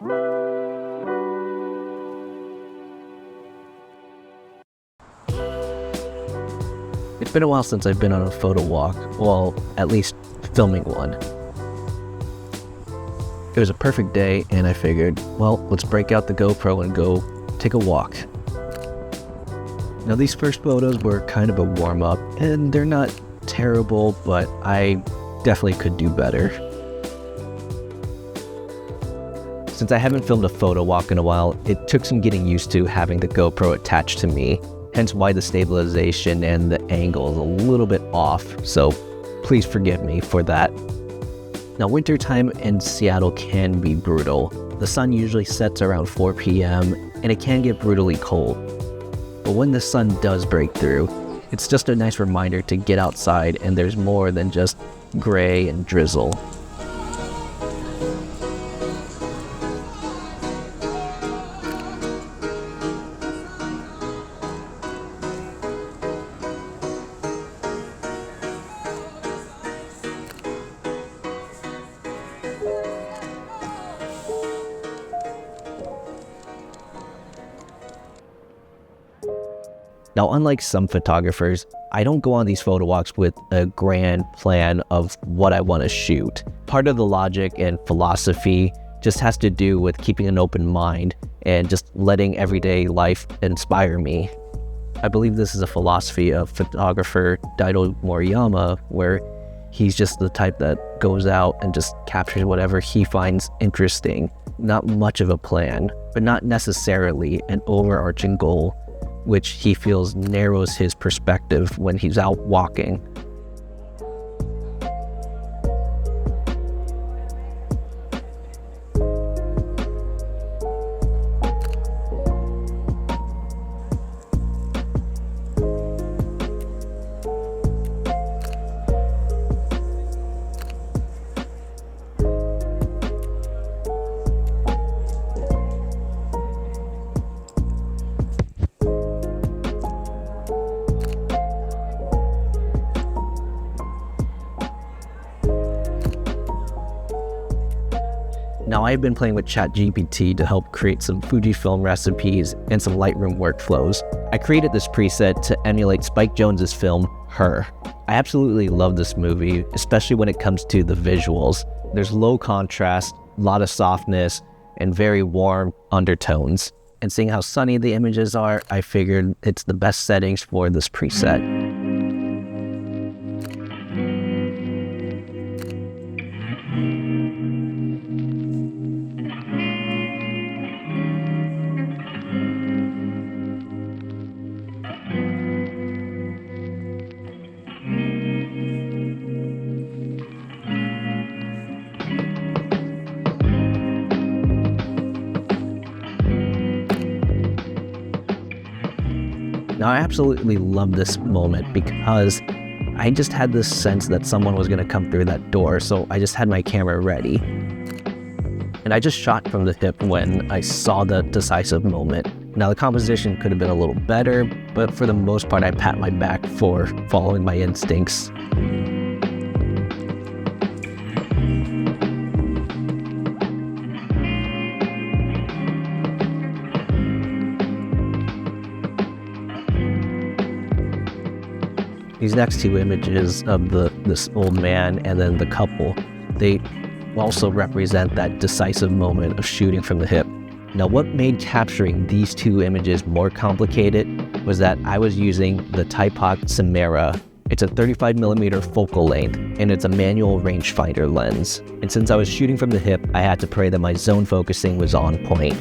It's been a while since I've been on a photo walk, well, at least filming one. It was a perfect day, and I figured, well, let's break out the GoPro and go take a walk. Now, these first photos were kind of a warm-up, and they're not terrible, but I definitely could do better. Since I haven't filmed a photo walk in a while, it took some getting used to having the GoPro attached to me, hence why the stabilization and the angle is a little bit off, so please forgive me for that. Now, wintertime in Seattle can be brutal. The sun usually sets around 4 p.m. and it can get brutally cold. But when the sun does break through, it's just a nice reminder to get outside and there's more than just gray and drizzle. Now, unlike some photographers, I don't go on these photo walks with a grand plan of what I want to shoot. Part of the logic and philosophy just has to do with keeping an open mind and just letting everyday life inspire me. I believe this is a philosophy of photographer Daido Moriyama, where he's just the type that goes out and just captures whatever he finds interesting. Not much of a plan, but not necessarily an overarching goal, which he feels narrows his perspective when he's out walking. Now, I've been playing with ChatGPT to help create some Fujifilm recipes and some Lightroom workflows. I created this preset to emulate Spike Jonze's film, Her. I absolutely love this movie, especially when it comes to the visuals. There's low contrast, a lot of softness, and very warm undertones. And seeing how sunny the images are, I figured it's the best settings for this preset. Now, I absolutely love this moment because I just had this sense that someone was going to come through that door, so I just had my camera ready. And I just shot from the hip when I saw the decisive moment. Now, the composition could have been a little better, but for the most part, I pat my back for following my instincts. These next two images of this old man and then the couple, they also represent that decisive moment of shooting from the hip. Now, what made capturing these two images more complicated was that I was using the Typoc Samara. It's a 35mm focal length, and it's a manual rangefinder lens. And since I was shooting from the hip, I had to pray that my zone focusing was on point.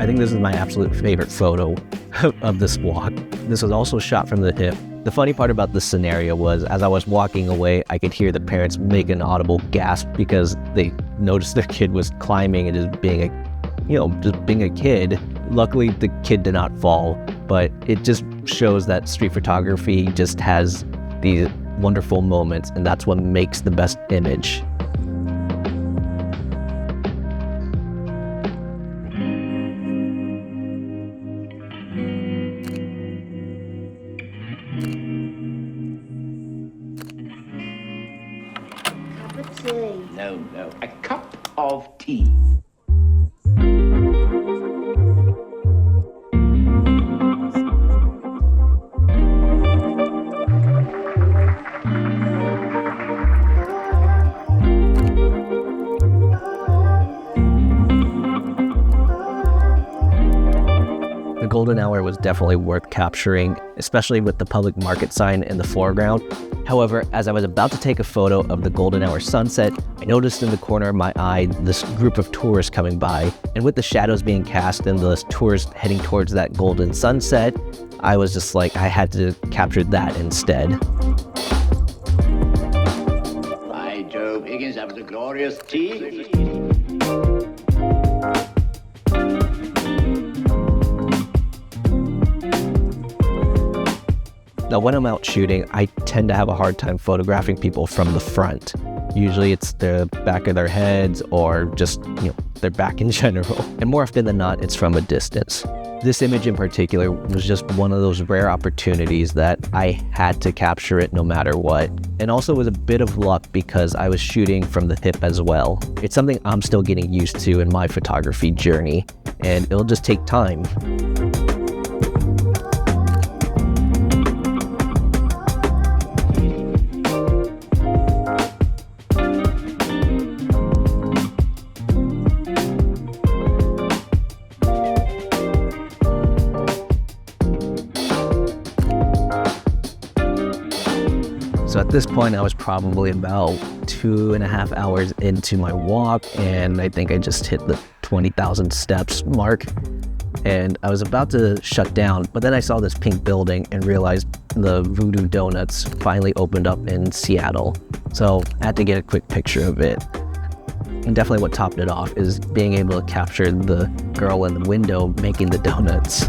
I think this is my absolute favorite photo of this walk. This was also shot from the hip. The funny part about this scenario was, as I was walking away, I could hear the parents make an audible gasp because they noticed their kid was climbing and just being a just being a kid. Luckily, the kid did not fall, but it just shows that street photography just has these wonderful moments, and that's what makes the best image. Cup of tea. No, a cup of tea. The golden hour was definitely worth capturing, especially with the public market sign in the foreground. However, as I was about to take a photo of the golden hour sunset, I noticed in the corner of my eye this group of tourists coming by. And with the shadows being cast and the tourists heading towards that golden sunset, I was just like, I had to capture that instead. By Jove, Higgins, that was a glorious tea. Now, when I'm out shooting, I tend to have a hard time photographing people from the front. Usually it's the back of their heads or just, their back in general. And more often than not, it's from a distance. This image in particular was just one of those rare opportunities that I had to capture it no matter what. And also was a bit of luck because I was shooting from the hip as well. It's something I'm still getting used to in my photography journey, and it'll just take time. So at this point, I was probably about 2.5 hours into my walk, and I think I just hit the 20,000 steps mark. And I was about to shut down, but then I saw this pink building and realized the Voodoo Donuts finally opened up in Seattle. So I had to get a quick picture of it. And definitely what topped it off is being able to capture the girl in the window making the donuts.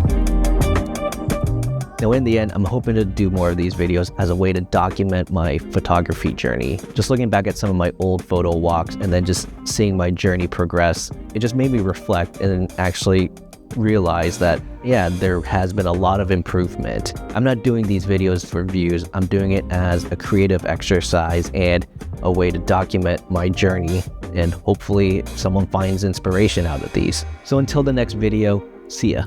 Now, in the end, I'm hoping to do more of these videos as a way to document my photography journey. Just looking back at some of my old photo walks and then just seeing my journey progress, it just made me reflect and actually realize that, yeah, there has been a lot of improvement. I'm not doing these videos for views. I'm doing it as a creative exercise and a way to document my journey, and hopefully someone finds inspiration out of these. So until the next video, see ya.